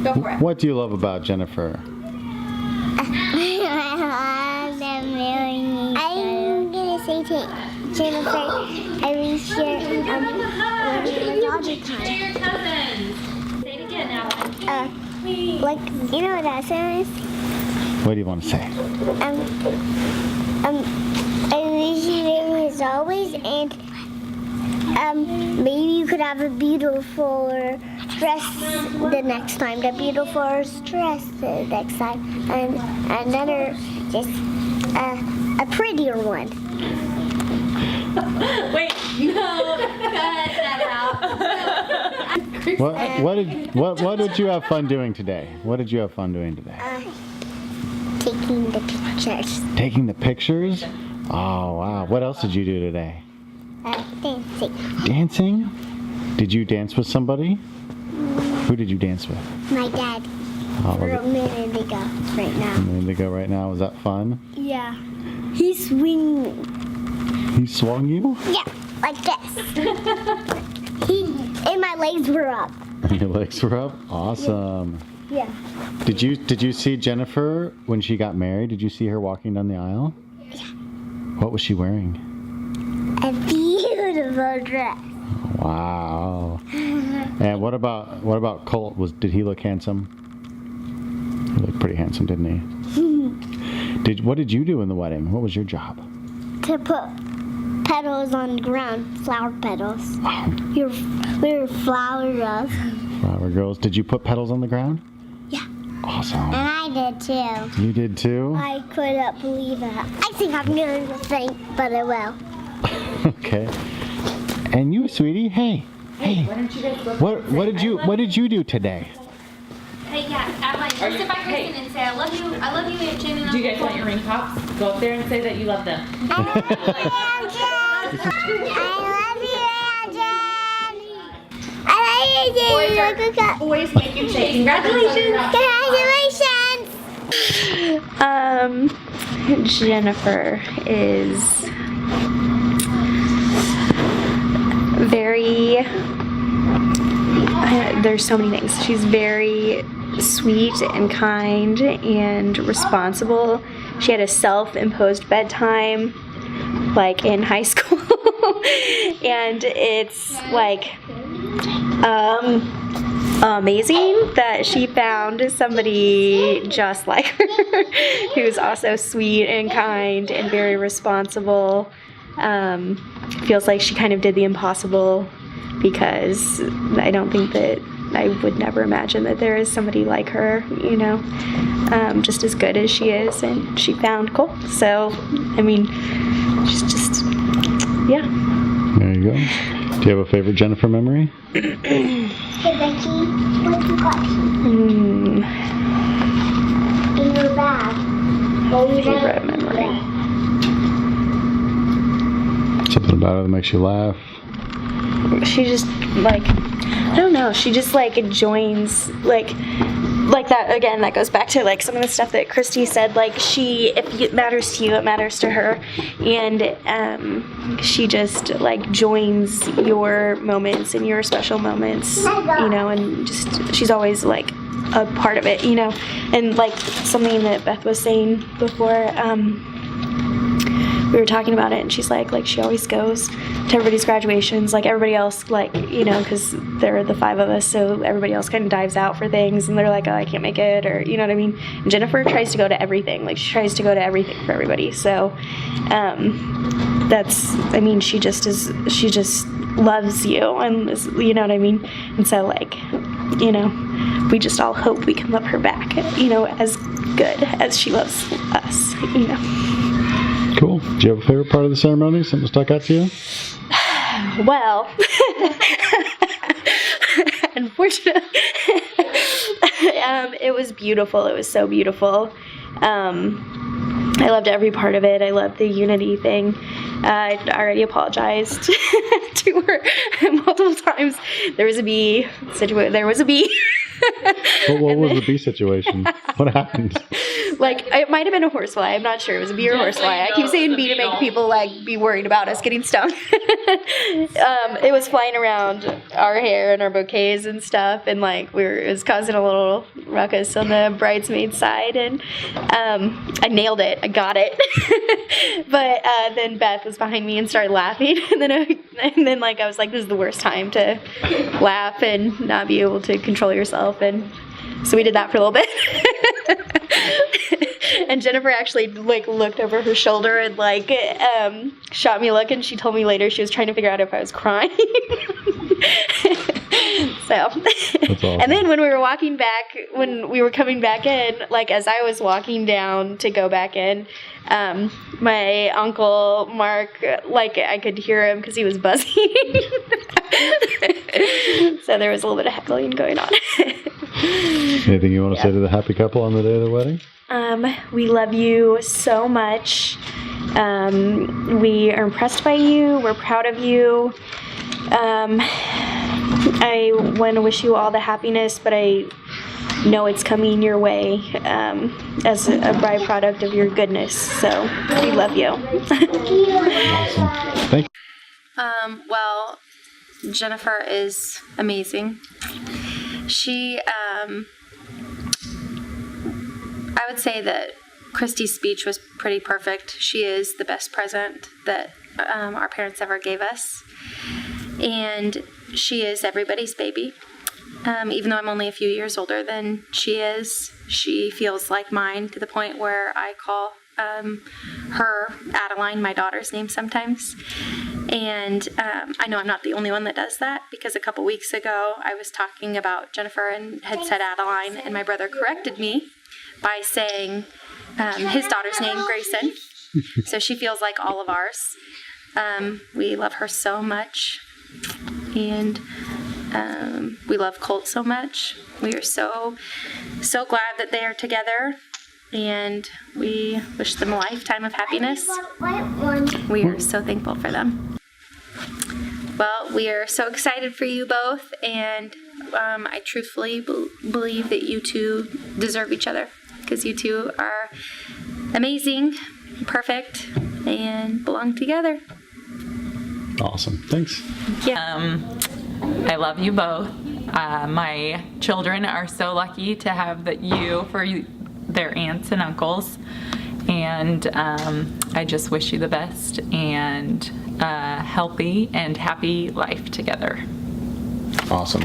Go for it. What do you love about Jennifer? I'm gonna say to Jennifer, I wish you all the time. Your cousins. Say it again now. Like, you know what that says? What do you want to say? I wish you were as always, and maybe you could have a beautiful dress the next time, the beautiful dress the next time, and another just a prettier one. Wait, no, cut that out. What did you have fun doing today? What did you have fun doing today? Taking the pictures. Taking the pictures? Oh wow. What else did you do today? Dancing. Dancing? Did you dance with somebody? Who did you dance with? My dad. Oh, For a minute ago, right now. a minute ago right now. Was that fun? Yeah. He's swinging. He swung you? Yeah, like this. And my legs were up. Your legs were up? Awesome. Yeah. Did you see Jennifer when she got married? Did you see her walking down the aisle? Yeah. What was she wearing? A beautiful dress. Wow. And what about Colt? Did he look handsome? He looked pretty handsome, didn't he? What did you do in the wedding? What was your job? To put petals on the ground, flower petals. Wow. We were flower girls. Flower girls. Did you put petals on the ground? Yeah. Awesome. And I did too. You did too? I couldn't believe it. I think I'm going to faint, but I will. Okay. And you, sweetie, hey. Why don't you guys go? What did you do today? Hey, yeah, act like sit by Kristen and say, I love you, Aunt Jen and Do you guys want your ring pops? Go up there and say that you love them. I love you, Jen. Boys make you say congratulations. Congratulations. Jennifer is very, there's so many things. She's very sweet and kind and responsible. She had a self-imposed bedtime, like in high school, and it's like amazing that she found somebody just like her who's also sweet and kind and very responsible. Feels like she kind of did the impossible, because I don't think that I would never imagine that there is somebody like her, you know, just as good as she is, and she found Cole. So, I mean, she's just, yeah. There you go. Do you have a favorite Jennifer memory? Hey, Becky, what you got? In your bag. Favorite memory. Something about her that makes you laugh. She just, like, I don't know, she just like joins, like that, again, that goes back to like some of the stuff that Christy said, like if it matters to you, it matters to her, and she just like joins your moments and your special moments, you know, and just, she's always like a part of it, you know, and like something that Beth was saying before, we were talking about it, and she's like she always goes to everybody's graduations, like everybody else, like, you know, because there are the 5 of us, so everybody else kind of dives out for things, and they're like, oh, I can't make it, or, you know what I mean. And Jennifer tries to go to everything, like she tries to go to everything for everybody. So that's, I mean, she just loves you, and is, you know what I mean. And so, like, you know, we just all hope we can love her back, you know, as good as she loves us, you know. Cool. Do you have a favorite part of the ceremony? Something stuck out to you? Well, unfortunately, it was beautiful. It was so beautiful. I loved every part of it. I loved the unity thing. I already apologized to her multiple times. There was a bee situation. There was a bee. What was the bee situation? What happened? Like, it might have been a horsefly. I'm not sure. It was a bee or horsefly. I keep saying bee to make people, like, be worried about us getting stung. It was flying around our hair and our bouquets and stuff, and, like, it was causing a little ruckus on the bridesmaid side, and I nailed it. I got it. But then Beth was behind me and started laughing, and then I was like, this is the worst time to laugh and not be able to control yourself, and so we did that for a little bit. And Jennifer actually, like, looked over her shoulder and, like, shot me a look, and she told me later she was trying to figure out if I was crying. So, that's awesome. And then when we were coming back in, like, as I was walking down to go back in, my uncle Mark, like, I could hear him because he was buzzing. So there was a little bit of heckling going on. Anything you want to say to the happy couple on the day of the wedding? We love you so much. We are impressed by you. We're proud of you. I want to wish you all the happiness, but I know it's coming your way as a byproduct of your goodness. So we love you. Awesome. Thank you. Well, Jennifer is amazing. She, I would say that Christy's speech was pretty perfect. She is the best present that our parents ever gave us. And she is everybody's baby. Even though I'm only a few years older than she is, she feels like mine to the point where I call her Adeline, my daughter's name, sometimes. And I know I'm not the only one that does that, because a couple weeks ago I was talking about Jennifer and had said Adeline, and my brother corrected me by saying his daughter's name, Grayson. So she feels like all of ours. We love her so much, and we love Colt so much. We are so glad that they are together, and we wish them a lifetime of happiness. We are so thankful for them. Well, we are so excited for you both, and I truthfully believe that you two deserve each other, because you two are amazing, perfect, and belong together. Awesome. Thanks. Yeah. I love you both. My children are so lucky to have you for their aunts and uncles, and I just wish you the best and healthy and happy life together. Awesome.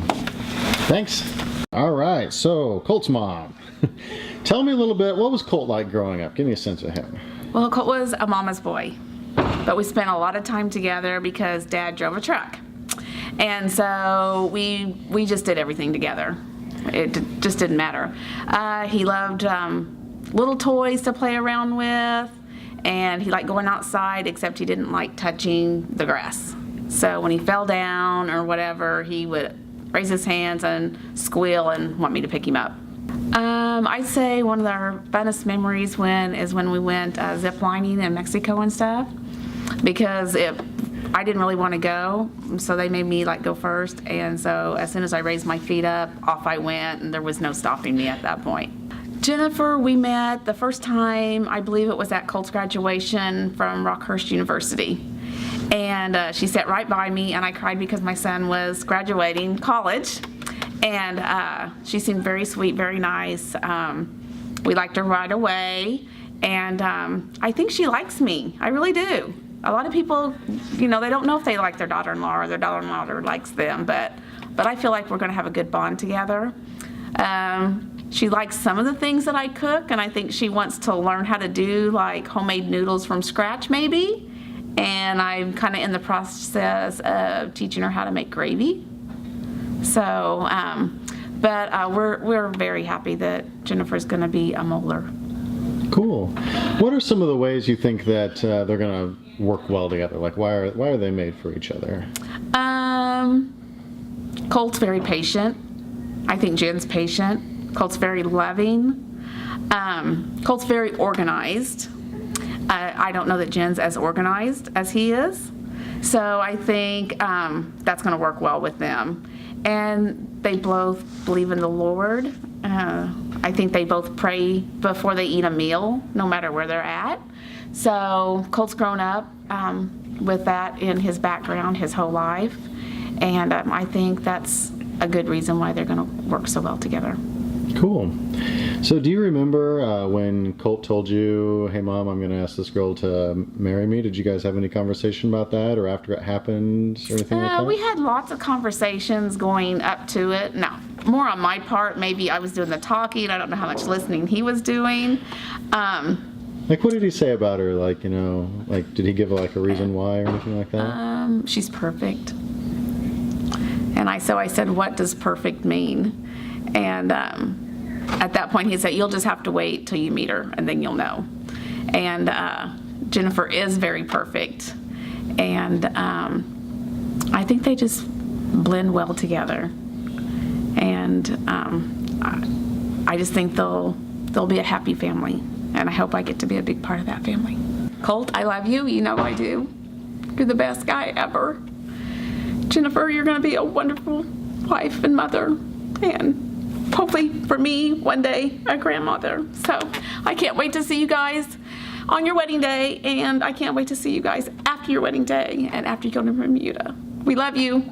Thanks. All right. So, Colt's mom. Tell me a little bit, what was Colt like growing up? Give me a sense of him. Well, Colt was a mama's boy, but we spent a lot of time together because Dad drove a truck. And so we just did everything together. It just didn't matter. He loved little toys to play around with, and he liked going outside, except he didn't like touching the grass. So when he fell down or whatever, he would raise his hands and squeal and want me to pick him up. I'd say one of our funnest memories is when we went zip lining in Mexico and stuff, because I didn't really want to go, so they made me go first, and so as soon as I raised my feet up, off I went, and there was no stopping me at that point. Jennifer, we met the first time, I believe it was at Colt's graduation from Rockhurst University, and she sat right by me, and I cried because my son was graduating college, and she seemed very sweet, very nice. We liked her right away, and I think she likes me. I really do. A lot of people, they don't know if they like their daughter-in-law or their daughter-in-law likes them, but I feel like we're going to have a good bond together. She likes some of the things that I cook, and I think she wants to learn how to do homemade noodles from scratch maybe, and I'm kind of in the process of teaching her how to make gravy. So, but we're very happy that Jennifer's going to be a molar. Cool. What are some of the ways you think that they're going to work well together? Why are they made for each other? Colt's very patient. I think Jen's patient. Colt's very loving. Colt's very organized. I don't know that Jen's as organized as he is. So I think that's going to work well with them. and they both believe in the Lord. I think they both pray before they eat a meal, no matter where they're at. So Colt's grown up with that in his background his whole life, and I think that's a good reason why they're going to work so well together. Cool. So do you remember when Colt told you, hey Mom, I'm going to ask this girl to marry me? Did you guys have any conversation about that, or after it happened, or anything like that? We had lots of conversations going up to it. Now, more on my part, maybe I was doing the talking. I don't know how much listening he was doing. Like, what did he say about her? Like, you know, like, did he give like a reason why or anything like that? She's perfect. And I said, what does perfect mean? And at that point he said, you'll just have to wait till you meet her and then you'll know. And Jennifer is very perfect. And I think they just blend well together. And I just think they'll be a happy family. And I hope I get to be a big part of that family. Colt, I love you. You know I do. You're the best guy ever. Jennifer, you're going to be a wonderful wife and mother. And hopefully for me, one day, a grandmother. So I can't wait to see you guys on your wedding day. And I can't wait to see you guys after your wedding day and after you go to Bermuda. We love you.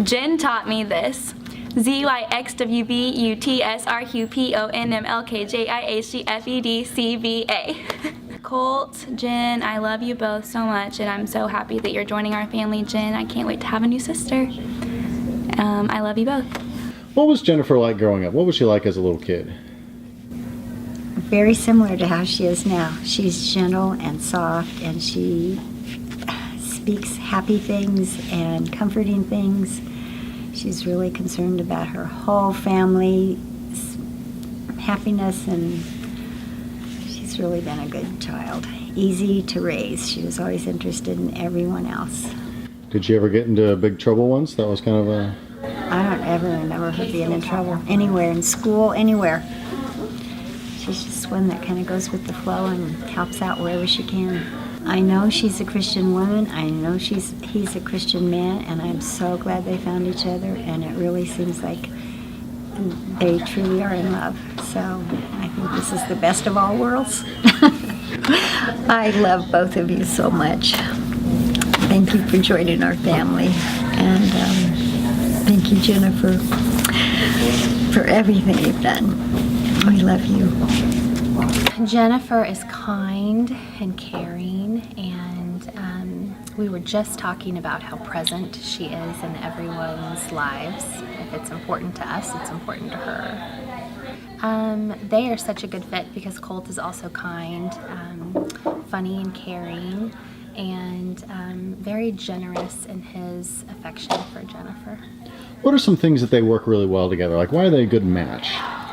Jen taught me this. ZYXWBUTSRQPONMLKJIHGFEDCVA. Colt, Jen, I love you both so much, and I'm so happy that you're joining our family. Jen, I can't wait to have a new sister. I love you both. What was Jennifer like growing up? What was she like as a little kid? Very similar to how she is now. She's gentle and soft, and she speaks happy things and comforting things. She's really concerned about her whole family's happiness, and she's really been a good child. Easy to raise. She was always interested in everyone else. Did she ever get into big trouble once? That was kind of a... I don't ever remember her being in trouble anywhere, in school, anywhere. She's just one that kind of goes with the flow and helps out wherever she can. I know she's a Christian woman. I know he's a Christian man, and I'm so glad they found each other, and it really seems like they truly are in love. So I think this is the best of all worlds. I love both of you so much. Thank you for joining our family, and thank you, Jennifer, for everything you've done. We love you. Jennifer is kind and caring, and we were just talking about how present she is in everyone's lives. If it's important to us, it's important to her. They are such a good fit because Colt is also kind, funny and caring, and very generous in his affection for Jennifer. What are some things that they work really well together? Like, why are they a good match?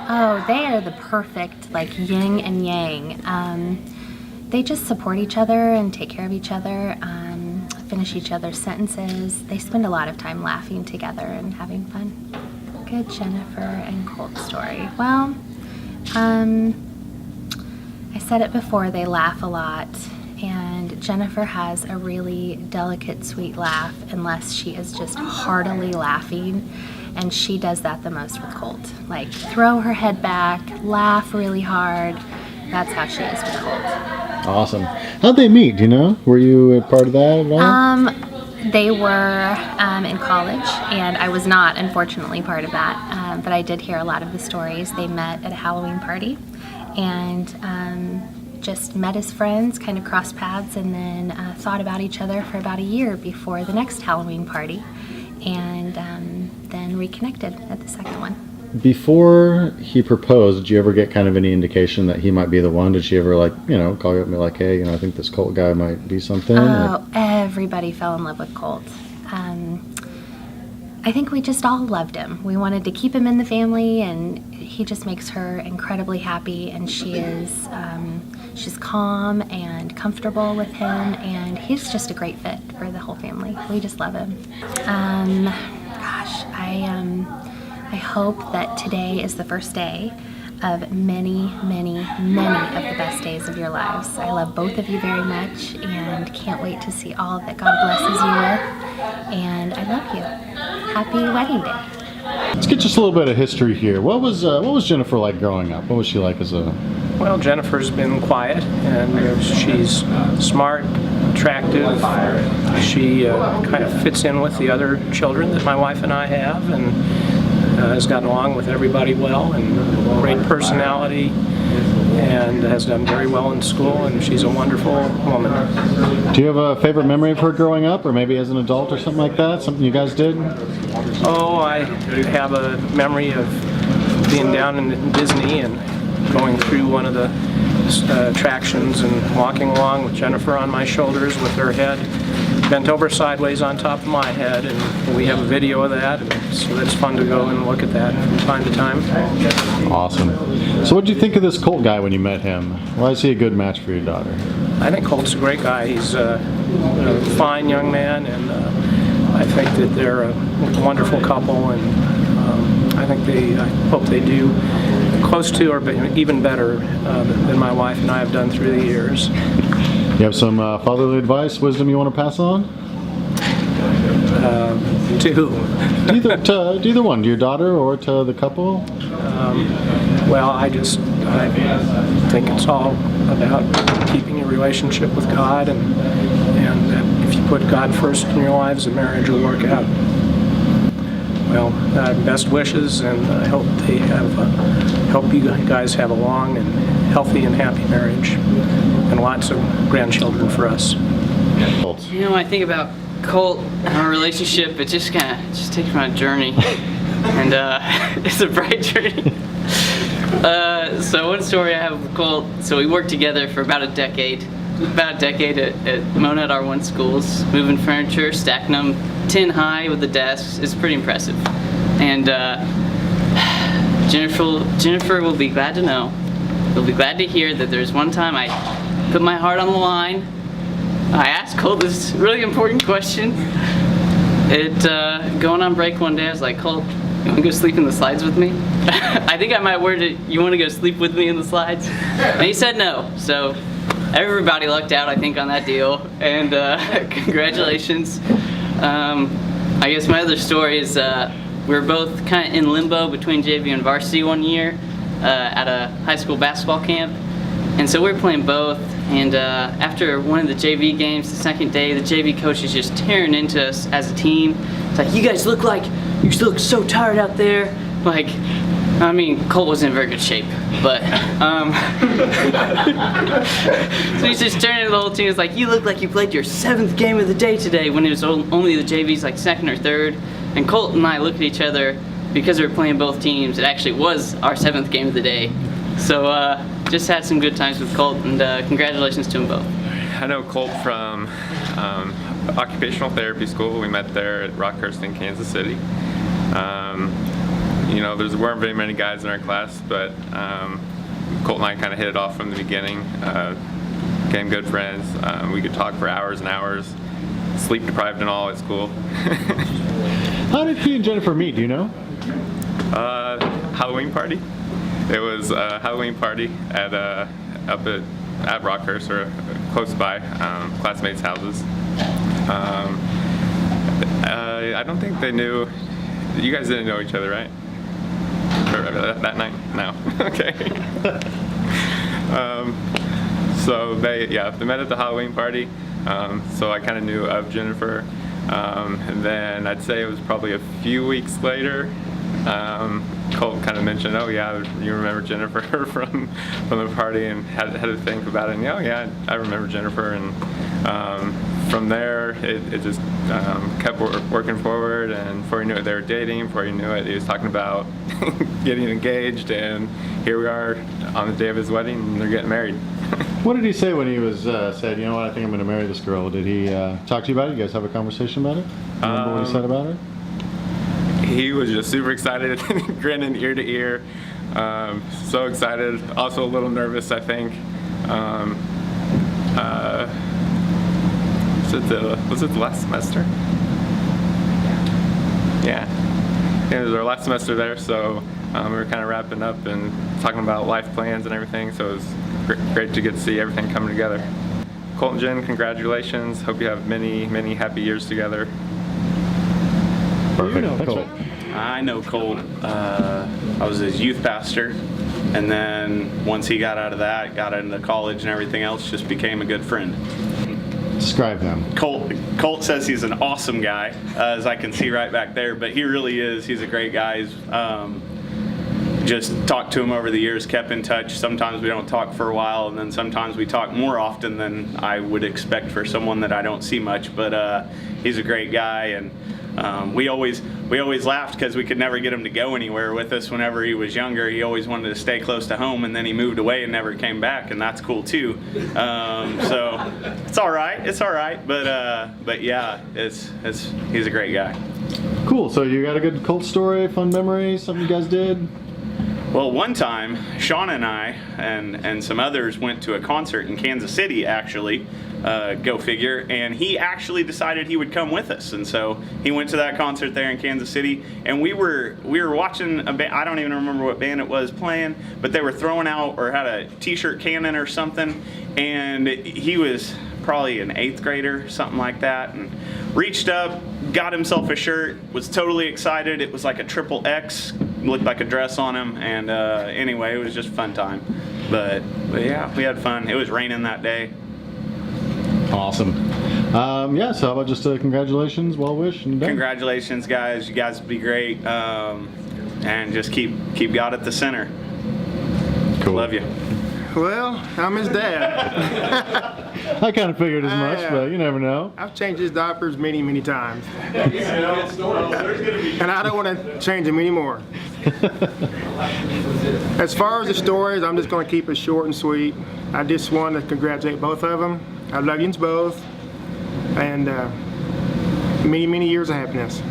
Oh, they are the perfect, like, yin and yang. They just support each other and take care of each other, finish each other's sentences. They spend a lot of time laughing together and having fun. Good Jennifer and Colt story. Well, I said it before, they laugh a lot. And Jennifer has a really delicate, sweet laugh unless she is just heartily laughing. And she does that the most with Colt. Like, throw her head back, laugh really hard. That's how she is with Colt. Awesome. How'd they meet, do you know? Were you a part of that at all? They were in college, and I was not, unfortunately, part of that. But I did hear a lot of the stories. They met at a Halloween party, and just met as friends, kind of crossed paths, and then thought about each other for about a year before the next Halloween party, and then reconnected at the second one. Before he proposed, did you ever get kind of any indication that he might be the one? Did she ever, like, you know, call you up and be like, hey, you know, I think this Colt guy might be something? Oh, everybody fell in love with Colt. I think we just all loved him. We wanted to keep him in the family, and he just makes her incredibly happy, and she is she's calm and comfortable with him, and he's just a great fit for the whole family. We just love him. Gosh, I hope that today is the first day of many, many, many of the best days of your lives. I love both of you very much, and can't wait to see all that God blesses you with, and I love you. happy wedding day. Let's get just a little bit of history here. What was Jennifer like growing up? What was she like as a... Well, Jennifer's been quiet, and she's smart, attractive. She kind of fits in with the other children that my wife and I have, and has gotten along with everybody well, and great personality, and has done very well in school, and she's a wonderful woman. Do you have a favorite memory of her growing up, or maybe as an adult or something like that? Something you guys did? Oh, I have a memory of being down in Disney and going through one of the attractions and walking along with Jennifer on my shoulders with her head bent over sideways on top of my head, and we have a video of that, and so it's fun to go and look at that from time to time. Awesome. So what did you think of this Colt guy when you met him? Why is he a good match for your daughter? I think Colt's a great guy. He's a fine young man, and I think that they're a wonderful couple, and I hope they do close to or even better than my wife and I have done through the years. You have some fatherly advice, wisdom you want to pass on? To who? To either one, to your daughter or to the couple? Well, I think it's all about keeping your relationship with God, and that if you put God first in your lives, the marriage will work out. Well, best wishes, and I hope hope you guys have a long and healthy and happy marriage, and lots of grandchildren for us. You know, when I think about Colt and our relationship, it just takes me on a journey, and it's a bright journey. So one story I have with Colt, so we worked together for about a decade at Mona at our one schools, moving furniture, stacking them 10 high with the desks. It's pretty impressive. And Jennifer will be glad to know, will be glad to hear that there's one time I put my heart on the line. I asked Colt this really important question. Going on break one day, I was like, Colt, you want to go sleep in the slides with me? I think I might word it, you want to go sleep with me in the slides? And he said no. So everybody lucked out, I think, on that deal. And congratulations. I guess my other story is we were both kind of in limbo between JV and varsity one year at a high school basketball camp. And so we were playing both. And after one of the JV games, the second day, the JV coach is just tearing into us as a team. It's like, you guys look so tired out there. Like, I mean, Colt wasn't in very good shape, but so he's just turning to the whole team. It's like, you look like you played your 7th game of the day today, when it was only the JV's like 2nd or 3rd. And Colt and I looked at each other because we were playing both teams. It actually was our 7th game of the day. So just had some good times with Colt, and congratulations to them both. I know Colt from occupational therapy school. We met there at Rockhurst in Kansas City. You know, there weren't very many guys in our class, but Colt and I kind of hit it off from the beginning. Became good friends. We could talk for hours and hours. Sleep deprived and all at school. How did he and Jennifer meet? Do you know? Halloween party. It was a Halloween party at up at Rockhurst, or close by, classmates' houses. I don't think they knew. You guys didn't know each other, right? That night? No. Okay. So they met at the Halloween party. So I kind of knew of Jennifer. And then I'd say it was probably a few weeks later, Colt kind of mentioned, oh yeah, you remember Jennifer from the party, and had to think about it, and oh yeah, I remember Jennifer. And from there it just kept working forward, and before you knew it they were dating, before you knew it he was talking about getting engaged, and here we are on the day of his wedding and they're getting married. What did he say when he was said, you know what, I think I'm going to marry this girl? Did he talk to you about it? You guys have a conversation about it? Remember what he said about it? He was just super excited, grinning ear to ear. So excited, also a little nervous, I think. Was it the last semester? Yeah. It was our last semester there, so we were kind of wrapping up and talking about life plans and everything, so it was great to get to see everything coming together. Colt and Jen, congratulations. Hope you have many, many happy years together. Perfect. know Cool. Colt. I know Colt. I was his youth pastor, and then once he got out of that, got into college and everything else, just became a good friend. Describe him. Colt says he's an awesome guy, as I can see right back there, but he really is. He's a great guy. He's, just talked to him over the years, kept in touch. Sometimes we don't talk for a while, and then sometimes we talk more often than I would expect for someone that I don't see much. But he's a great guy, and we always laughed because we could never get him to go anywhere with us. Whenever he was younger, he always wanted to stay close to home, and then he moved away and never came back, and that's cool too. So it's all right. It's all right. But yeah, he's a great guy. Cool. So you got a good Colt story, fun memory, something you guys did? Well, one time, Sean and I and some others went to a concert in Kansas City, actually, go figure, and he actually decided he would come with us, and so he went to that concert there in Kansas City, and we were watching a band. I don't even remember what band it was playing, but they were throwing out or had a t-shirt cannon or something, and he was probably an 8th grader, something like that, and reached up, got himself a shirt, was totally excited. It was like a XXX, looked like a dress on him, and anyway, it was just a fun time. But yeah, we had fun. It was raining that day. Awesome. Yeah, so how about just congratulations, well wish, and done. Congratulations, guys. You guys will be great, and just keep God at the center. Cool. Love you. Well, I'm his dad. I kind of figured as much, but you never know. I've changed his diapers many, many times. And I don't want to change them anymore. As far as the stories, I'm just going to keep it short and sweet. I just want to congratulate both of them. I love you both. And many, many years of happiness.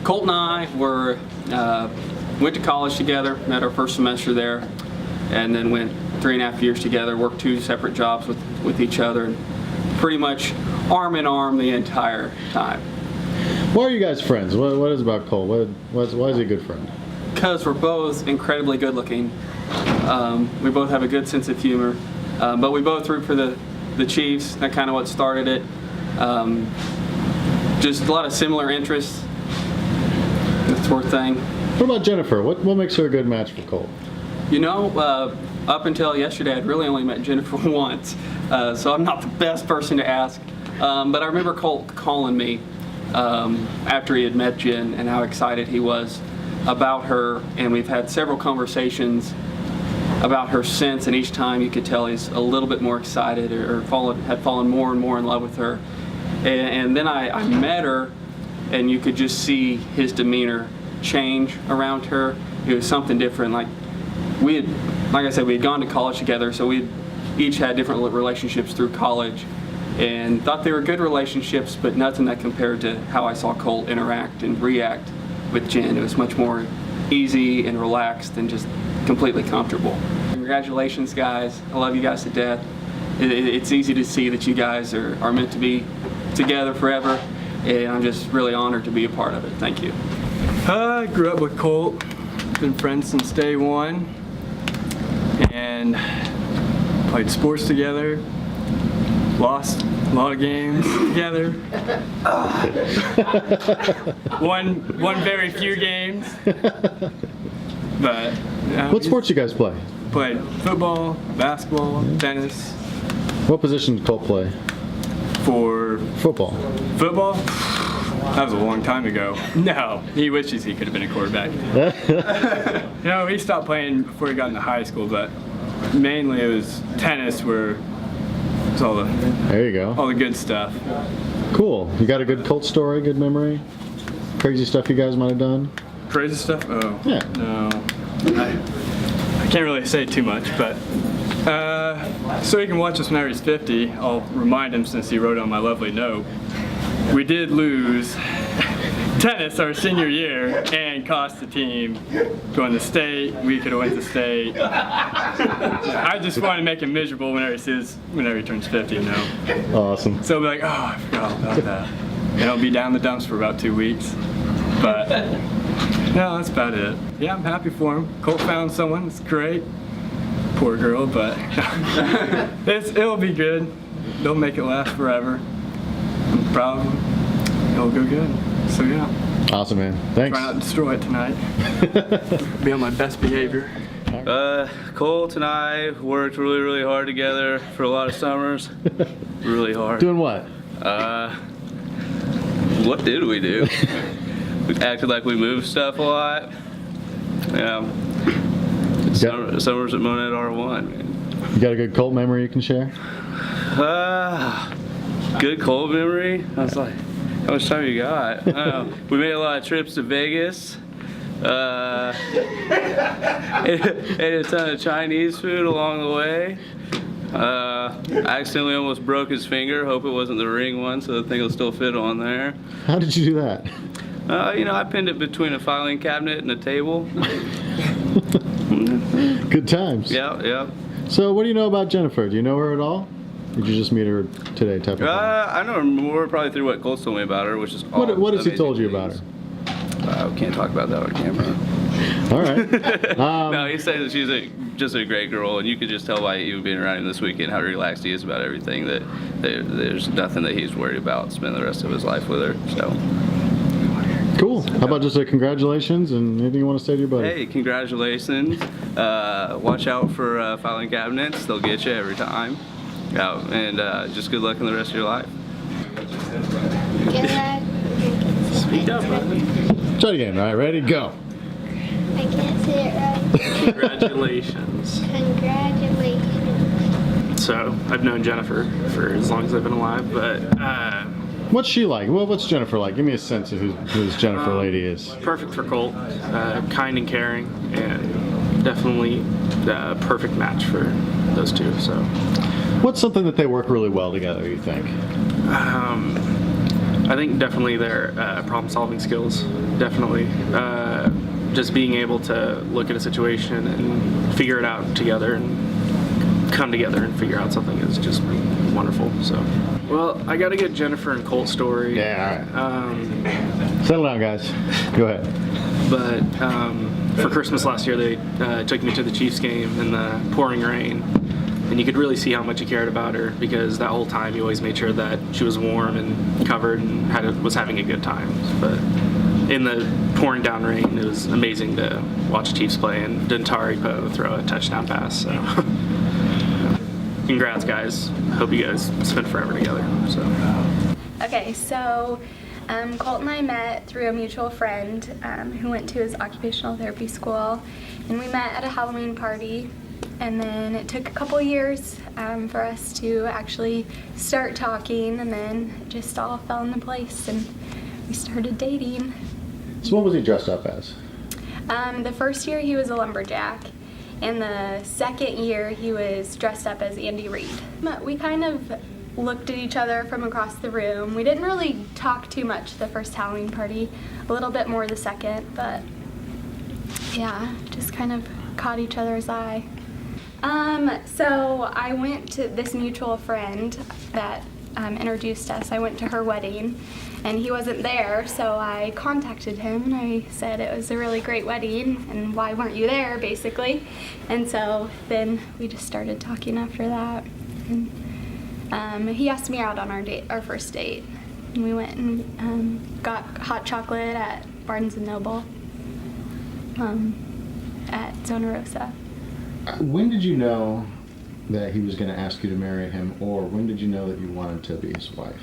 Colt and I went to college together, met our first semester there, and then went 3.5 years together, worked 2 separate jobs with each other, and pretty much arm in arm the entire time. Why are you guys friends? What is it about Cole? Why is he a good friend? Because we're both incredibly good looking. We both have a good sense of humor, but we both root for the Chiefs. That's kind of what started it. Just a lot of similar interests. That sort of thing. What about Jennifer? What makes her a good match for Cole? You know, up until yesterday, I'd really only met Jennifer once, so I'm not the best person to ask. But I remember Colt calling me after he had met Jen and how excited he was about her, and we've had several conversations about her since, and each time you could tell he's a little bit more excited or had fallen more and more in love with her. And then I met her, and you could just see his demeanor change around her. It was something different. Like I said, we had gone to college together, so we each had different relationships through college, and thought they were good relationships, but nothing that compared to how I saw Colt interact and react with Jen. It was much more easy and relaxed and just completely comfortable. Congratulations, guys. I love you guys to death. It's easy to see that you guys are meant to be together forever, and I'm just really honored to be a part of it. Thank you. I grew up with Colt. Been friends since day one, and played sports together, lost a lot of games together, won very few games, but what sports you guys play? Played football, basketball, tennis. What position did Colt play? For football. Football? That was a long time ago. No, he wishes he could have been a quarterback. No, he stopped playing before he got into high school, but mainly it was tennis where it's all there you go. All the good stuff. Cool. You got a good Colt story, good memory? Crazy stuff you guys might have done? Crazy stuff? Oh. Yeah. No. I can't really say too much, but so he can watch us whenever he's 50, I'll remind him since he wrote on my lovely note. We did lose tennis our senior year and cost the team going to state. We could have went to state. I just want to make him miserable whenever he turns 50, you know. Awesome. So I'll be like, oh, I forgot about that. And I'll be down the dumps for about 2 weeks. But no, that's about it. Yeah, I'm happy for him. Colt found someone. It's great. Poor girl, but it'll be good. They'll make it last forever. I'm proud of him. It'll go good. So yeah. Awesome, man. Thanks. Try not to destroy it tonight. Be on my best behavior. Colt and I worked really, really hard together for a lot of summers. Really hard. Doing what? What did we do? We acted like we moved stuff a lot. Yeah. Summers at Monad R1, man. You got a good Colt memory you can share? Good Colt memory? I was like, how much time you got? I don't know. We made a lot of trips to Vegas. Ate a ton of Chinese food along the way. I accidentally almost broke his finger. Hope it wasn't the ring one, so the thing will still fit on there. How did you do that? I pinned it between a filing cabinet and a table. Good times. Yeah. So what do you know about Jennifer? Do you know her at all? Or did you just meet her today, type of thing? I know her more probably through what Colt told me about her, which is all What has he amazing told you things. about her? Can't talk about that on camera. All right. No, he says that she's just a great girl, and you could just tell by even being around him this weekend how relaxed he is about everything, that there's nothing that he's worried about spending the rest of his life with her. So. Cool. How about just a congratulations and anything you want to say to your buddy? Hey, congratulations. Watch out for filing cabinets. They'll get you every time. And just good luck in the rest of your life. Good luck. Speak up, buddy. Try it again. All right, ready? Go. I can't say it right. Congratulations. Congratulations. So, I've known Jennifer for as long as I've been alive, but What's she like? Well, what's Jennifer like? Give me a sense of who this Jennifer lady is. perfect for Colt. Kind and caring, and definitely the perfect match for those two. So, What's something that they work really well together, you think? I think definitely their problem-solving skills. Definitely. Just being able to look at a situation and figure it out together and come together and figure out something is just wonderful. So, well, I got to get Jennifer and Colt's story. Yeah, all right. Settle down, guys. Go ahead. But for Christmas last year, they took me to the Chiefs game in the pouring rain. And you could really see how much he cared about her, because that whole time he always made sure that she was warm and covered and was having a good time. But in the pouring down rain, it was amazing to watch Chiefs play and Dentari Poe throw a touchdown pass. So, congrats, guys. Hope you guys spend forever together. So. Okay, so Colt and I met through a mutual friend who went to his occupational therapy school, and we met at a Halloween party. And then it took a couple years for us to actually start talking, and then it just all fell into place and we started dating. So what was he dressed up as? The first year he was a lumberjack, and the second year he was dressed up as Andy Reid. We kind of looked at each other from across the room. We didn't really talk too much the first Halloween party, a little bit more the second, but yeah, just kind of caught each other's eye. So I went to this mutual friend that introduced us. I went to her wedding, and he wasn't there, so I contacted him and I said it was a really great wedding and why weren't you there, basically. And so then we just started talking after that. And he asked me out on our first date, and we went and got hot chocolate at Barnes & Noble at Zona Rosa. When did you know that he was going to ask you to marry him, or when did you know that you wanted to be his wife?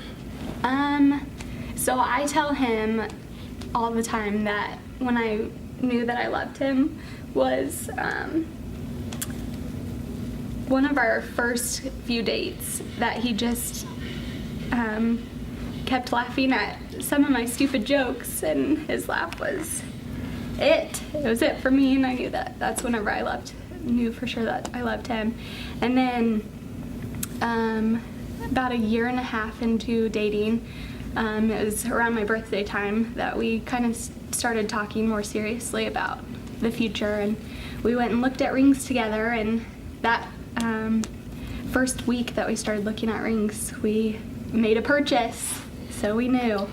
So I tell him all the time that when I knew that I loved him was one of our first few dates, that he just kept laughing at some of my stupid jokes, and his laugh was it. It was it for me, and I knew that that's whenever I knew for sure that I loved him. And then about a year and a half into dating, it was around my birthday time that we kind of started talking more seriously about the future, and we went and looked at rings together, and that first week that we started looking at rings, we made a purchase, so we knew.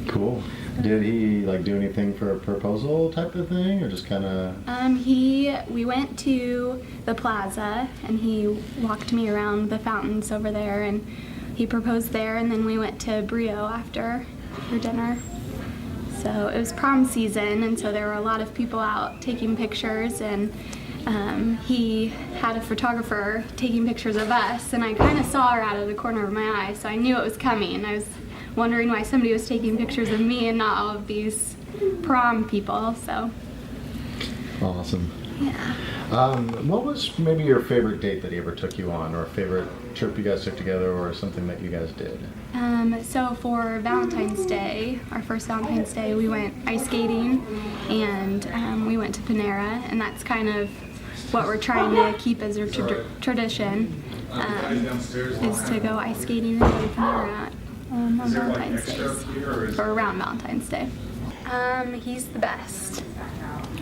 Cool. Did he do anything for a proposal type of thing, or just kind of? We went to the plaza, and he walked me around the fountains over there, and he proposed there, and then we went to Brio after for dinner. So it was prom season, and so there were a lot of people out taking pictures, and he had a photographer taking pictures of us, and I kind of saw her out of the corner of my eye, so I knew it was coming. I was wondering why somebody was taking pictures of me and not all of these prom people, so. Awesome. Yeah. What was maybe your favorite date that he ever took you on, or a favorite trip you guys took together, or something that you guys did? So for Valentine's Day, our first Valentine's Day, we went ice skating, and we went to Panera, and that's kind of what we're trying to keep as a tradition, is to go ice skating and go to Panera on Valentine's Days, or around Valentine's Day. He's the best.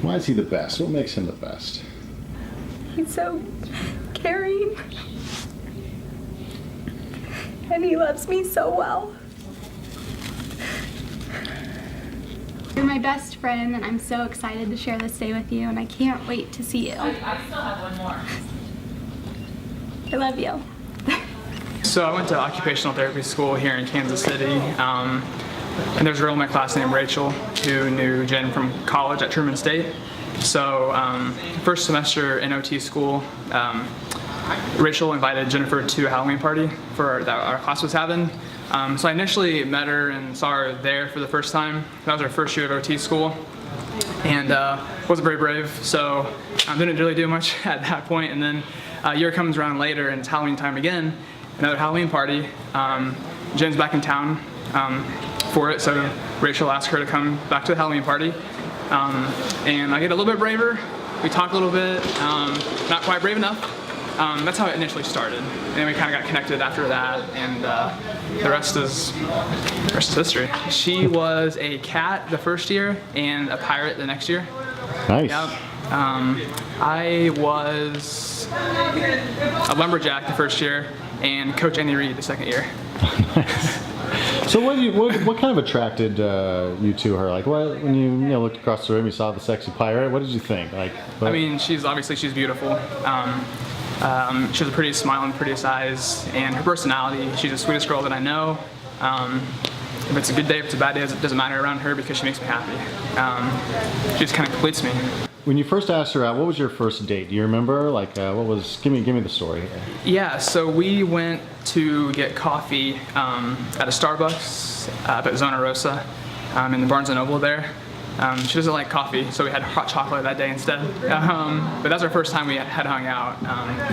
Why is he the best? What makes him the best? He's so caring, and he loves me so well. You're my best friend, and I'm so excited to share this day with you, and I can't wait to see you. I still have one more. I love you. So I went to occupational therapy school here in Kansas City, and there's a girl in my class named Rachel who knew Jen from college at Truman State. So first semester in OT school, Rachel invited Jennifer to a Halloween party that our class was having. So I initially met her and saw her there for the first time. That was our first year of OT school, and wasn't very brave, so didn't really do much at that point. And then a year comes around later, and it's Halloween time again, another Halloween party. Jen's back in town for it, so Rachel asked her to come back to the Halloween party. And I get a little bit braver. We talk a little bit, not quite brave enough. That's how it initially started. And then we kind of got connected after that, and the rest is history. She was a cat the first year and a pirate the next year. Nice. Yep. I was a lumberjack the first year and Coach Andy Reid the second year. So what kind of attracted you to her? Like, when you looked across the room, you saw the sexy pirate. What did you think? Like, I mean, she's beautiful. She has a pretty smile and prettiest eyes, and her personality. She's the sweetest girl that I know. If it's a good day, if it's a bad day, it doesn't matter around her because she makes me happy. She just kind of completes me. When you first asked her out, what was your first date? Do you remember? Like, give me the story. Yeah, so we went to get coffee at a Starbucks up at Zona Rosa in the Barnes & Noble there. She doesn't like coffee, so we had hot chocolate that day instead. But that's our first time we had hung out,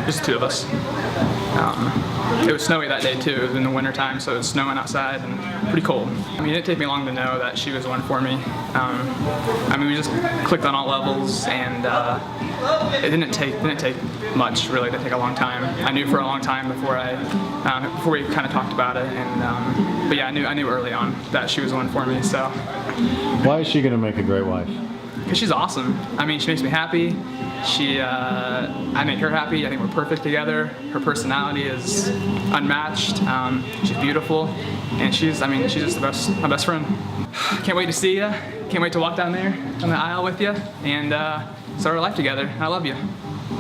just the two of us. It was snowy that day too. It was in the winter time, so it was snowing outside and pretty cold. I mean, it didn't take me long to know that she was the one for me. I mean, we just clicked on all levels, and it didn't take much really. It didn't take a long time. I knew for a long time before we kind of talked about it, and but yeah, I knew early on that she was the one for me. So. Why is she gonna make a great wife? Because she's awesome. I mean, she makes me happy. I make her happy. I think we're perfect together. Her personality is unmatched. She's beautiful, and she's just my best friend. Can't wait to see you. Can't wait to walk down there on the aisle with you and start our life together. I love you.